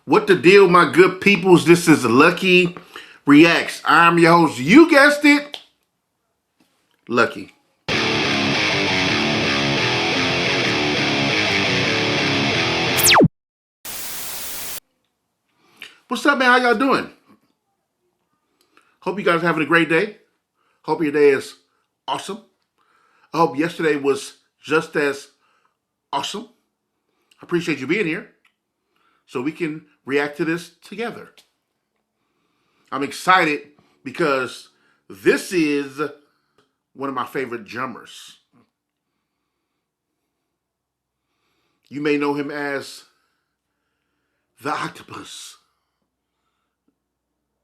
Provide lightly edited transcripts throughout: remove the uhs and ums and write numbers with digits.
What the deal, my good peoples? This is Lucky Reacts. I'm your host. You guessed it, Lucky. What's up, man? How y'all doing? Hope you guys are having a great day. Hope your day is awesome. I hope yesterday was just as awesome. I appreciate you being here so we can react to this together. I'm excited because this is one of my favorite drummers. You may know him as the Octopus.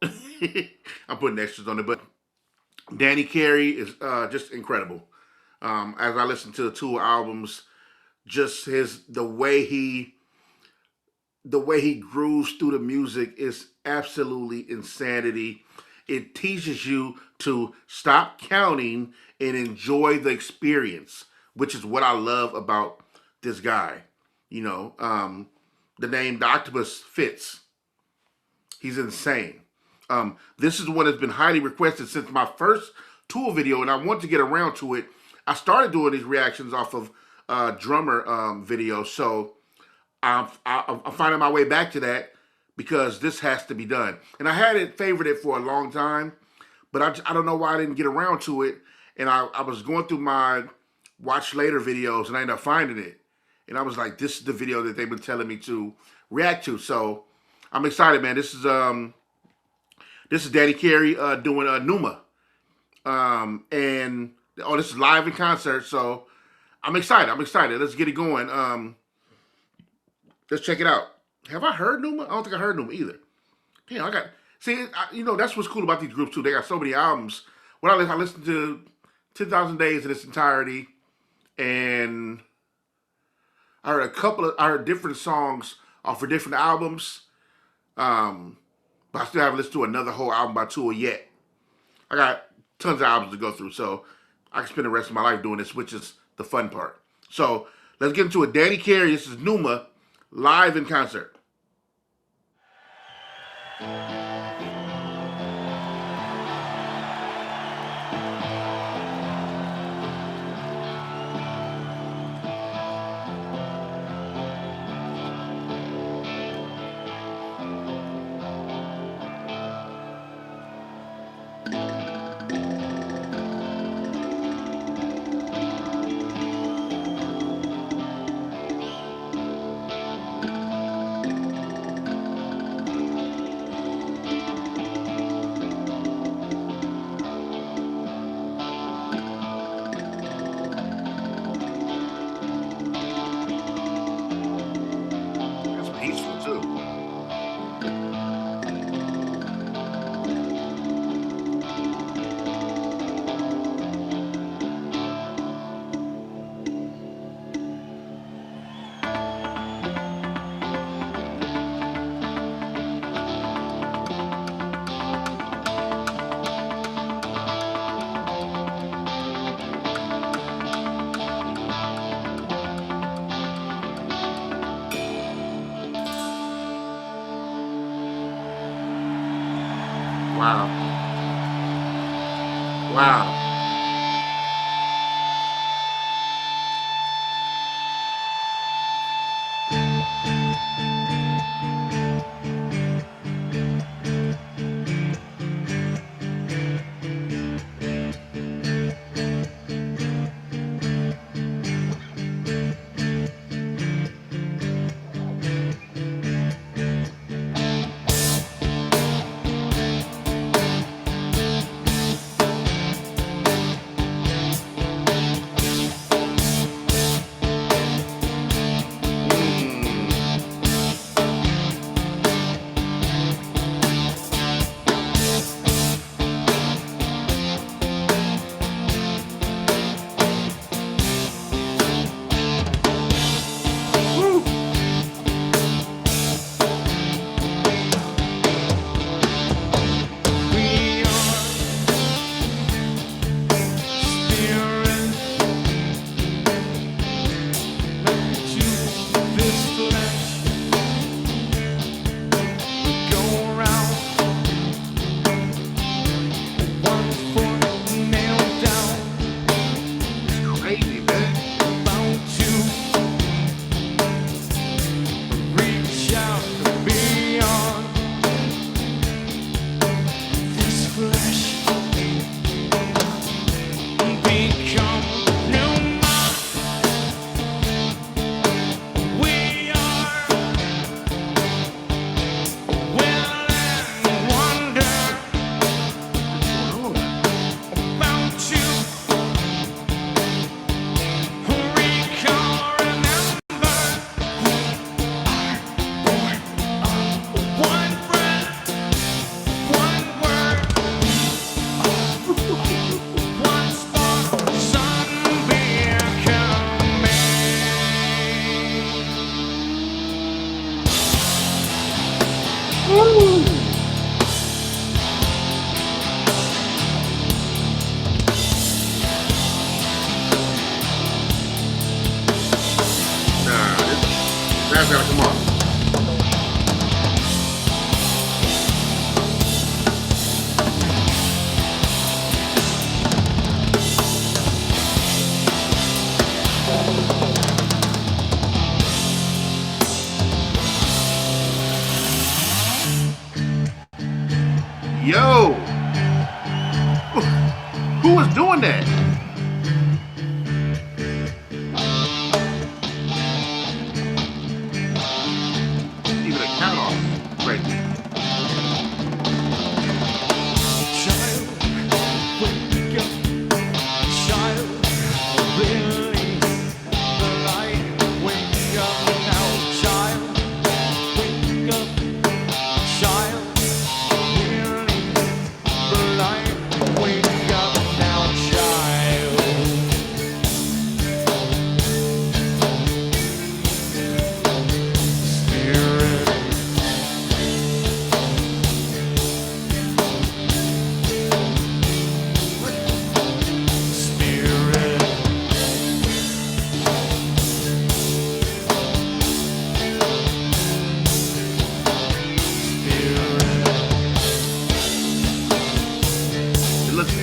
I'm putting extras on it, but Danny Carey is just incredible. As I listen to the two albums, just the way he grooves through the music is absolutely insanity. It teaches you to stop counting and enjoy the experience, which is what I love about this guy. You know, the name the Octopus fits. He's insane. This is one that's been highly requested since my first tour video, and I want to get around to it. I started doing these reactions off of drummer videos, so I'm finding my way back to that because this has to be done. And I had it favorited for a long time, but I don't know why I didn't get around to it. And I was going through my watch later videos, and I ended up finding it. And I was like, this is the video that they've been telling me to react to. So I'm excited, man. This is Danny Carey doing PNEUMA. And this is live in concert, so I'm excited. Let's get it going. Let's check it out. Have I heard PNEUMA? I don't think I heard PNEUMA either. Damn, you know, that's what's cool about these groups too. They got so many albums. When I listened to 10,000 Days in its entirety, and I heard different songs off of different albums. But I still haven't listened to another whole album by Tool yet. I got tons of albums to go through, so I can spend the rest of my life doing this, which is the fun part. So let's get into it. Danny Carey, this is PNEUMA, live in concert. Wow. Wow. Yo, who was doing that? Even a count off right there.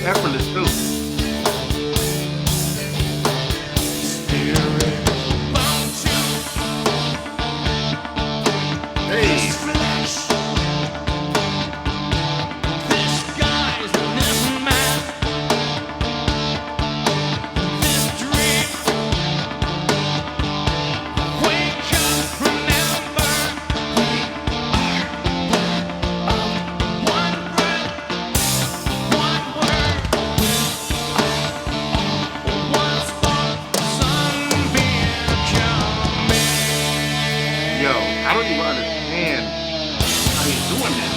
Effortless too. Hey. I don't even understand how he's doing that.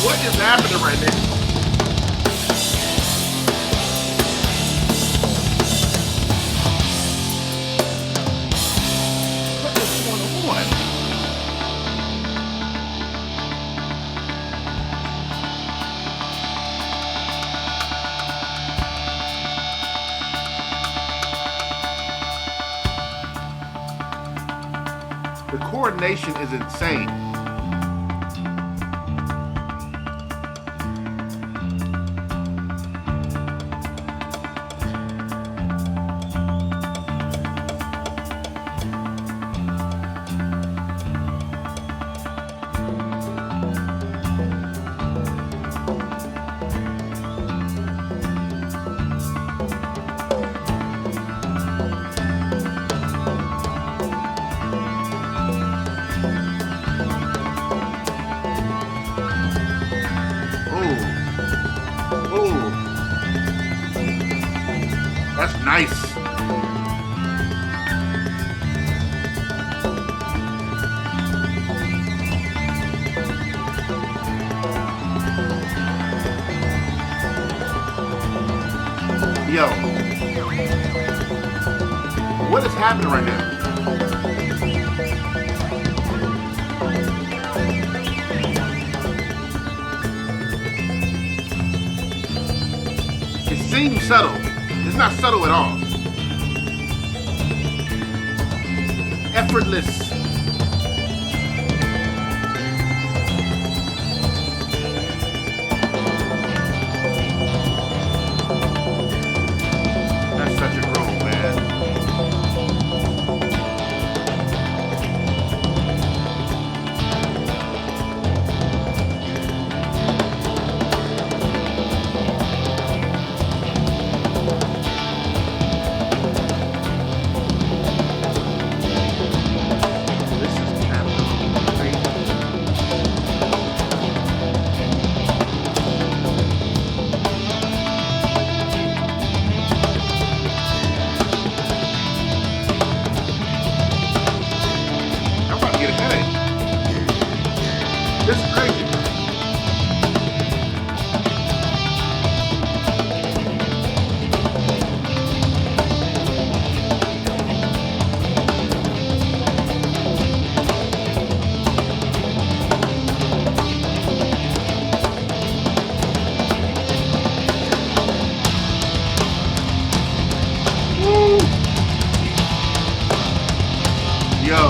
What is happening right now? The coordination is insane. That's nice. Yo, what is happening right now? It seems subtle. It's not subtle at all. Effortless. That's such a groove, man. This is crazy. Woo. Yo.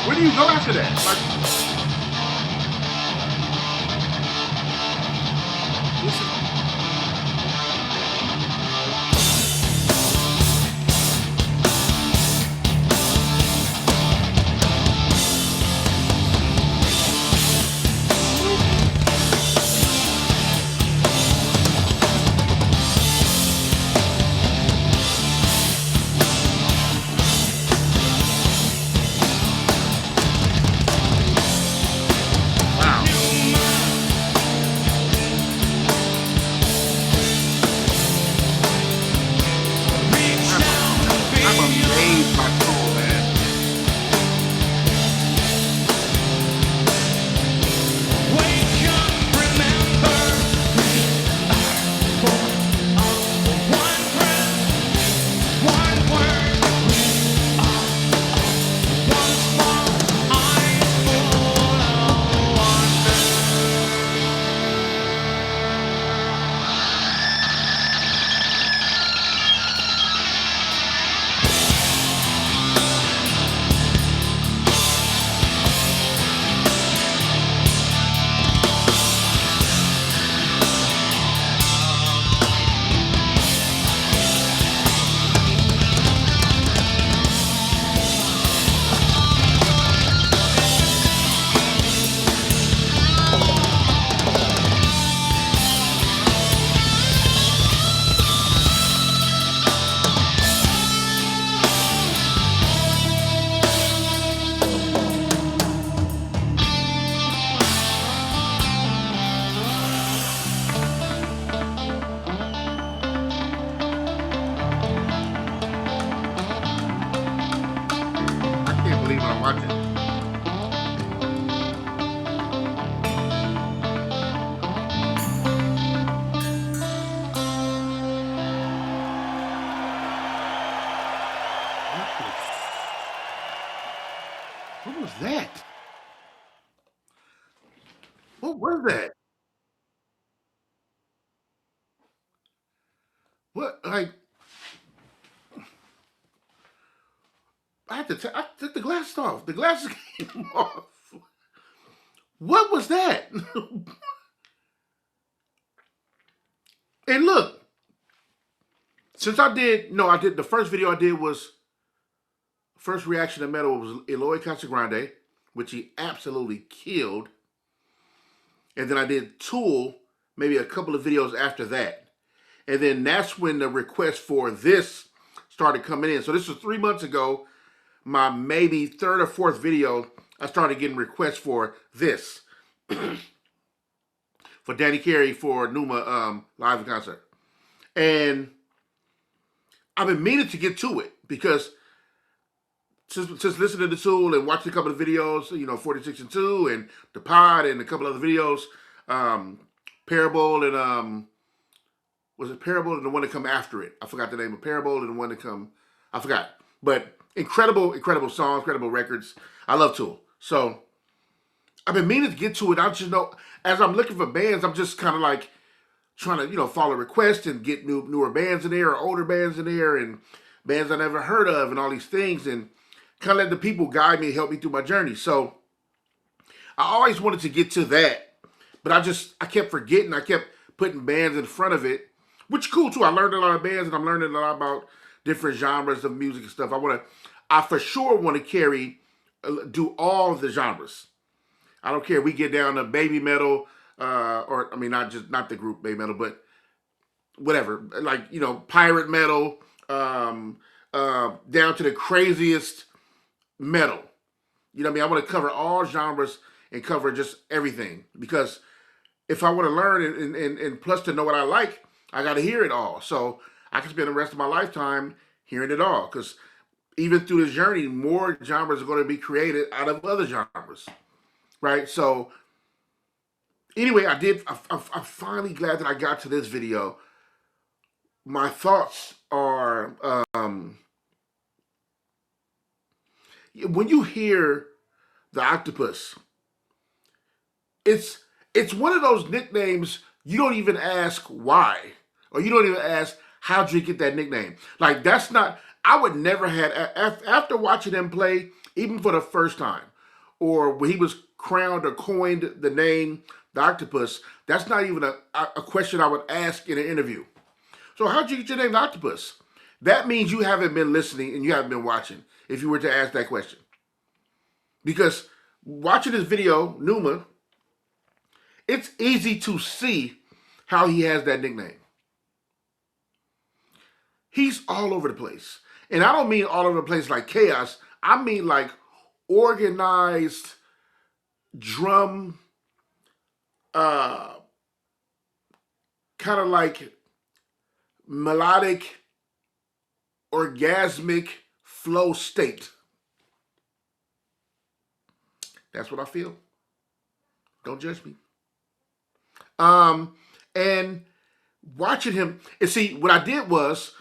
Where do you go after that? Like, this is, wow. I'm amazed by Cole, man. I can't believe what I'm watching. What was that? What was that? What, like, I took the glasses off. The glasses came off. What was that? And look, since I did the first video I did was first reaction to metal was Eloy Casagrande, which he absolutely killed. And then I did Tool, maybe a couple of videos after that. And then that's when the request for this started coming in. So this was 3 months ago. My maybe third or fourth video, I started getting requests for this. For Danny Carey for PNEUMA live in concert. And I've been meaning to get to it because since listening to Tool and watching a couple of videos, 46 and 2 and the pod and a couple other videos, Parable and was it Parable and the one that come after it? I forgot the name of Parable and the one that come, I forgot. But incredible songs, incredible records. I love Tool. So I've been meaning to get to it. I just know as I'm looking for bands, I'm just kind of like trying to, follow requests and get newer bands in there or older bands in there and bands I never heard of and all these things and kind of let the people guide me, help me through my journey. So I always wanted to get to that, but I kept forgetting. I kept putting bands in front of it, which is cool too. I learned a lot of bands and I'm learning a lot about different genres of music and stuff. I for sure want to do all of the genres. I don't care. We get down to baby metal, not the group baby metal, but whatever, like, pirate metal, down to the craziest metal. You know what I mean? I want to cover all genres and cover just everything because if I want to learn and plus to know what I like, I got to hear it all. So I can spend the rest of my lifetime hearing it all because even through this journey, more genres are going to be created out of other genres, right? So anyway, I'm finally glad that I got to this video. My thoughts are, when you hear the Octopus, it's one of those nicknames you don't even ask why, or you don't even ask how'd you get that nickname. Like that's not. I would never had after watching them play, even for the first time. or when he was crowned or coined the name the Octopus, that's not even a question I would ask in an interview. So how'd you get your name the Octopus? That means you haven't been listening and you haven't been watching if you were to ask that question. Because watching this video, Pneuma, it's easy to see how he has that nickname. He's all over the place. And I don't mean all over the place like chaos. I mean like organized drum, kind of like melodic, orgasmic flow state. That's what I feel. Don't judge me. And watching him, and see, what I did was,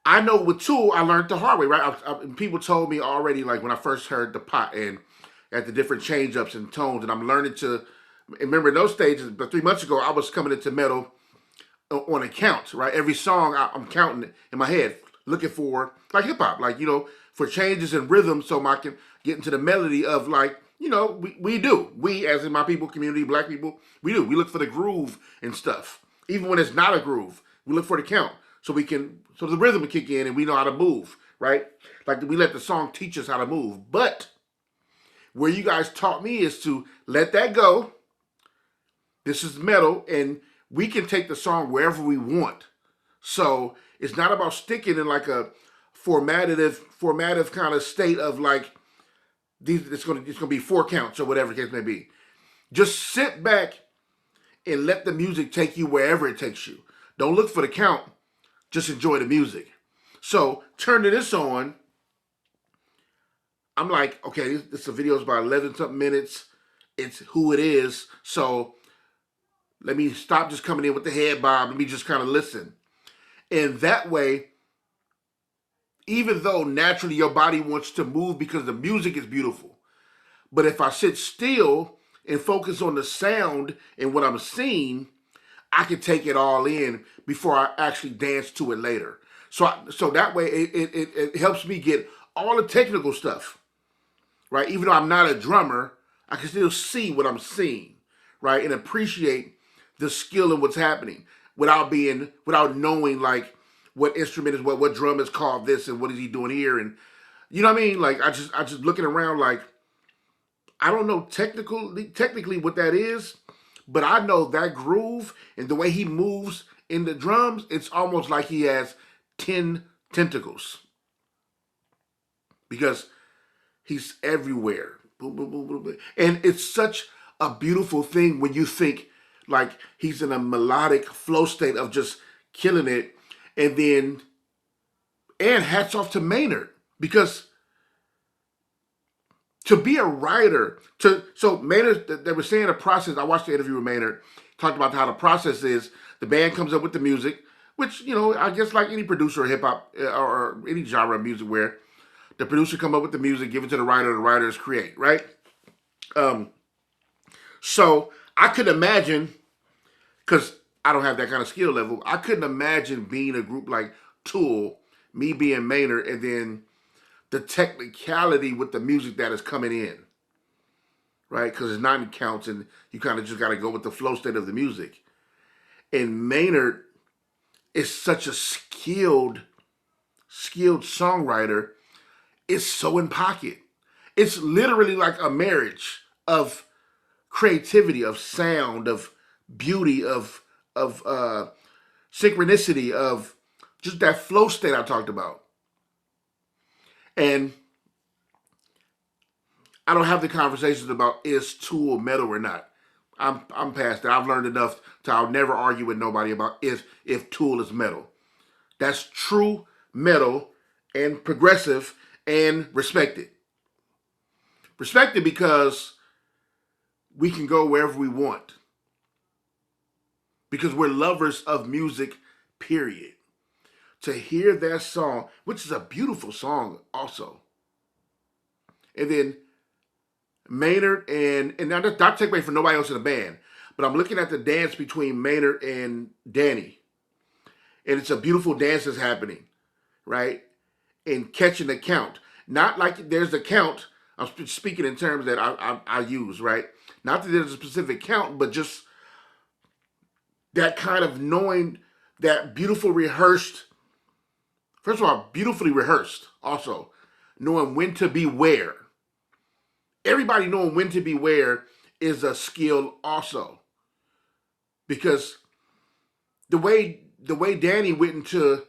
I know with Tool, I learned the hard way, right? People told me already, like when I first heard the pot and at the different change-ups and tones, and I'm learning to, remember in those stages, but 3 months ago, I was coming into metal on a count, right? Every song, I'm counting in my head, looking for, like hip-hop, like, you know, for changes in rhythm so I can get into the melody of like, you know, we as in my people community, black people, we look for the groove and stuff. Even when it's not a groove, we look for the count so the rhythm will kick in and we know how to move, right? Like we let the song teach us how to move. But where you guys taught me is to let that go. This is metal and we can take the song wherever we want. So it's not about sticking in like a formative kind of state of like, it's gonna be 4 counts or whatever the case may be. Just sit back and let the music take you wherever it takes you. Don't look for the count. Just enjoy the music. So turning this on, I'm like, okay, this video is about 11 something minutes. It's who it is. So let me stop just coming in with the head bob. Let me just kind of listen. And that way, even though naturally your body wants to move because the music is beautiful, but if I sit still and focus on the sound and what I'm seeing, I can take it all in before I actually dance to it later. So that way it helps me get all the technical stuff, right? Even though I'm not a drummer, I can still see what I'm seeing, right? And appreciate the skill and what's happening without knowing like what instrument is what drum is called this and what is he doing here, and you know what I mean? Like I just looking around like I don't know technically what that is, but I know that groove and the way he moves in the drums, it's almost like he has 10 tentacles because he's everywhere. Boom, boom, boom, boom, boom. And it's such a beautiful thing when you think like he's in a melodic flow state of just killing it. And hats off to Maynard, because to be a writer, so Maynard, they were saying the process, I watched the interview with Maynard, talked about how the process is, the band comes up with the music, which, you know, I guess like any producer of hip hop or any genre of music where the producer come up with the music, give it to the writers create, right? So I could imagine, because I don't have that kind of skill level, I couldn't imagine being a group like Tool, me being Maynard, and then the technicality with the music that is coming in, right? Because it's 9 counts and you kind of just got to go with the flow state of the music. And Maynard is such a skilled songwriter. It's so in pocket. It's literally like a marriage of creativity, of sound, of beauty, of synchronicity, of just that flow state I talked about. And I don't have the conversations about is Tool metal or not. I'm past that. I've learned enough to I'll never argue with nobody about if Tool is metal. That's true metal and progressive and respected. Respected because we can go wherever we want. Because we're lovers of music, period. To hear that song, which is a beautiful song also. And then Maynard and now that's not take away from nobody else in the band, but I'm looking at the dance between Maynard and Danny. And it's a beautiful dance that's happening, right? And catching the count. Not like there's the count. I'm speaking in terms that I use, right? Not that there's a specific count, but just that kind of knowing that beautiful rehearsed, first of all, beautifully rehearsed, also knowing when to be where. Everybody knowing when to be where is a skill also. Because the way Danny went into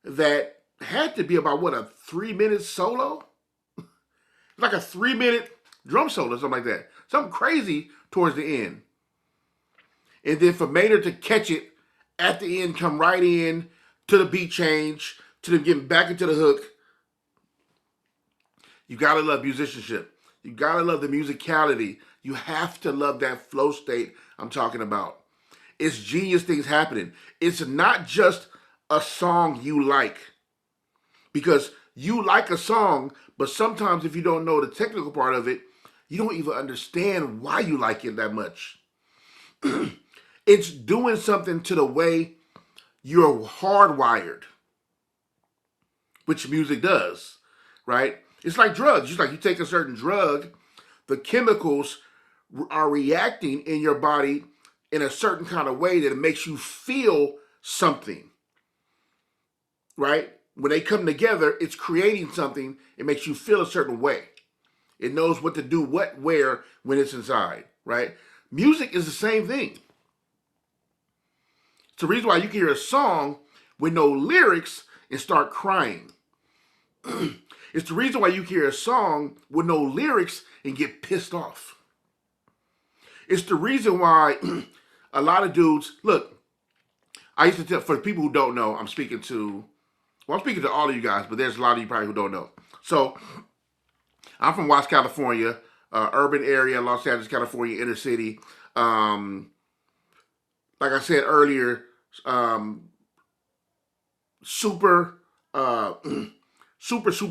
that had to be about what, a 3-minute solo? Like a 3-minute drum solo, something like that. Something crazy towards the end. And then for Maynard to catch it at the end, come right in to the beat change, to them getting back into the hook. You gotta love musicianship. You gotta love the musicality. You have to love that flow state I'm talking about. It's genius things happening. It's not just a song you like. Because you like a song, but sometimes if you don't know the technical part of it, you don't even understand why you like it that much. It's doing something to the way you're hardwired, which music does, right? It's like drugs. Just like you take a certain drug, the chemicals are reacting in your body in a certain kind of way that it makes you feel something, right? When they come together, it's creating something. It makes you feel a certain way. It knows what to do, what, where, when it's inside, right? Music is the same thing. It's the reason why you can hear a song with no lyrics and start crying. It's the reason why you can hear a song with no lyrics and get pissed off. It's the reason why a lot of dudes, look, I used to tell, for people who don't know, I'm speaking to all of you guys, but there's a lot of you probably who don't know. So, I'm from Watts, California, urban area, Los Angeles, California, inner city. Like I said earlier, super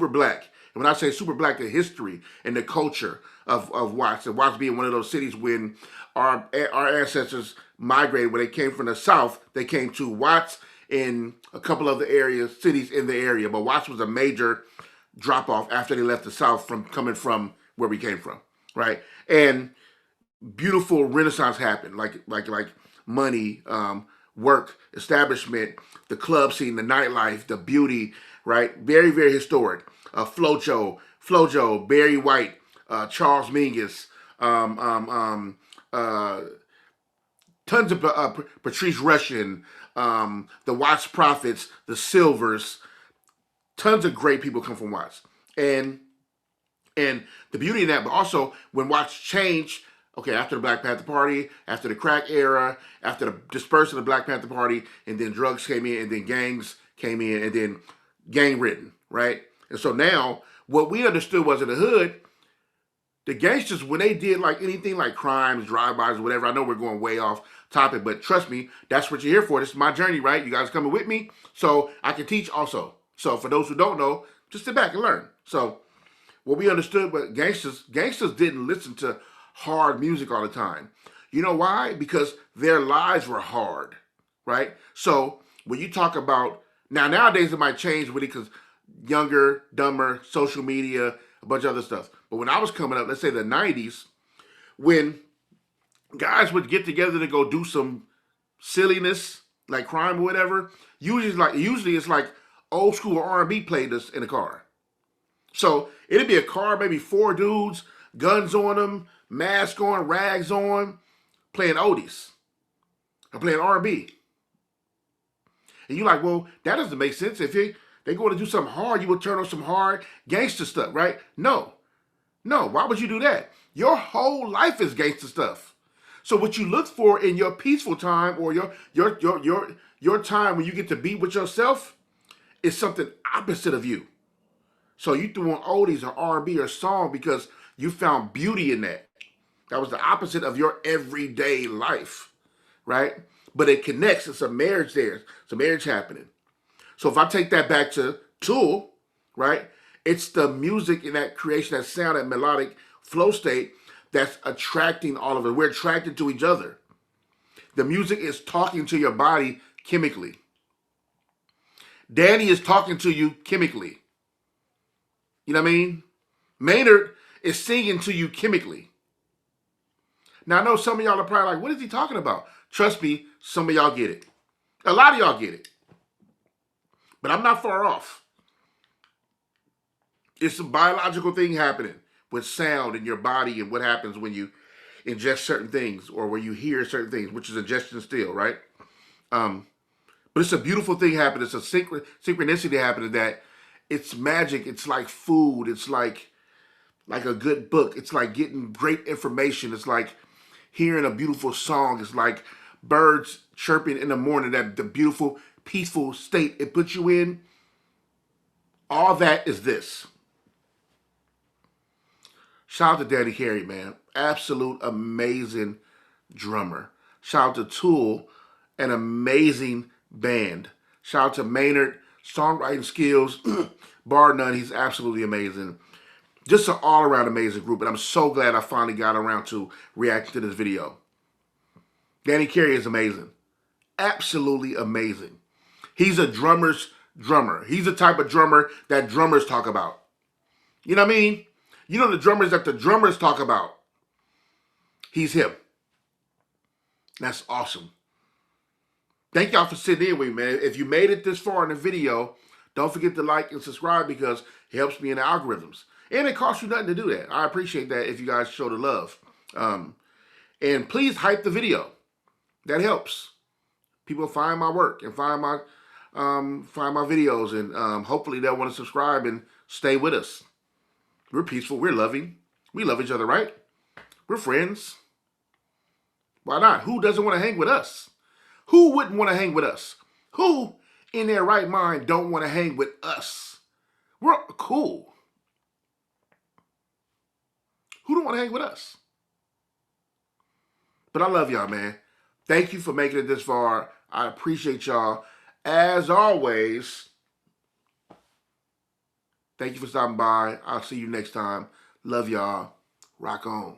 black. And when I say super black, the history and the culture of Watts, and Watts being one of those cities when our ancestors migrated, when they came from the South, they came to Watts in a couple of the areas, cities in the area. But Watts was a major drop off after they left the South from coming from where we came from, right? And beautiful Renaissance happened, like money, work, establishment, the club scene, the nightlife, the beauty, right? Very, very historic. Flojo, Barry White, Charles Mingus, tons of Patrice Rushen, the Watts Prophets, the Silvers. Tons of great people come from Watts. And the beauty of that, but also when Watts changed, okay, after the Black Panther Party, after the crack era, after the dispersal of the Black Panther Party, and then drugs came in, and then gangs came in, and then gang ridden, right? And so now, what we understood was in the hood, the gangsters, when they did like anything like crimes, drive-bys, or whatever, I know we're going way off topic, but trust me, that's what you're here for. This is my journey, right? You guys coming with me, so I can teach also. So for those who don't know, just sit back and learn. So what we understood, but gangsters didn't listen to hard music all the time. You know why? Because their lives were hard, right? So when you talk about, nowadays it might change really because younger, dumber, social media, a bunch of other stuff. But when I was coming up, let's say the 90s, when guys would get together to go do some silliness, like crime or whatever, usually it's like old school R&B played us in a car. So it'd be a car, maybe 4 dudes, guns on them, mask on, rags on, playing oldies or playing R&B. And you're like, well, that doesn't make sense. If they go to do something hard, you would turn on some hard gangster stuff, right? No. Why would you do that? Your whole life is gangster stuff. So what you look for in your peaceful time or your time when you get to be with yourself is something opposite of you. So you threw on oldies or R&B or song because you found beauty in that. That was the opposite of your everyday life, right? But it connects. It's a marriage there. It's a marriage happening. So if I take that back to Tool, right? It's the music in that creation, that sound, that melodic flow state that's attracting all of it. We're attracted to each other. The music is talking to your body chemically. Danny is talking to you chemically. You know what I mean? Maynard It's singing to you chemically. Now, I know some of y'all are probably like, what is he talking about? Trust me, some of y'all get it. A lot of y'all get it. But I'm not far off. It's a biological thing happening with sound in your body and what happens when you ingest certain things or when you hear certain things, which is ingestion still, right? But it's a beautiful thing happening. It's a synchronicity happening that it's magic. It's like food. It's like a good book. It's like getting great information. It's like hearing a beautiful song. It's like birds chirping in the morning, that the beautiful, peaceful state it puts you in. All that is this. Shout out to Danny Carey, man. Absolute amazing drummer. Shout out to Tool, an amazing band. Shout out to Maynard, songwriting skills, bar none. He's absolutely amazing. Just an all-around amazing group, and I'm so glad I finally got around to reacting to this video. Danny Carey is amazing. Absolutely amazing. He's a drummer's drummer. He's the type of drummer that drummers talk about. You know what I mean? You know the drummers that the drummers talk about. He's him. That's awesome. Thank y'all for sitting in with me, man. If you made it this far in the video, don't forget to like and subscribe because it helps me in the algorithms. And it costs you nothing to do that. I appreciate that if you guys show the love. And please hype the video. That helps. People find my work and find my videos, and hopefully they'll want to subscribe and stay with us. We're peaceful. We're loving. We love each other, right? We're friends. Why not? Who doesn't want to hang with us? Who wouldn't want to hang with us? Who in their right mind don't want to hang with us? We're cool. Who don't want to hang with us? But I love y'all, man. Thank you for making it this far. I appreciate y'all. As always, thank you for stopping by. I'll see you next time. Love y'all. Rock on.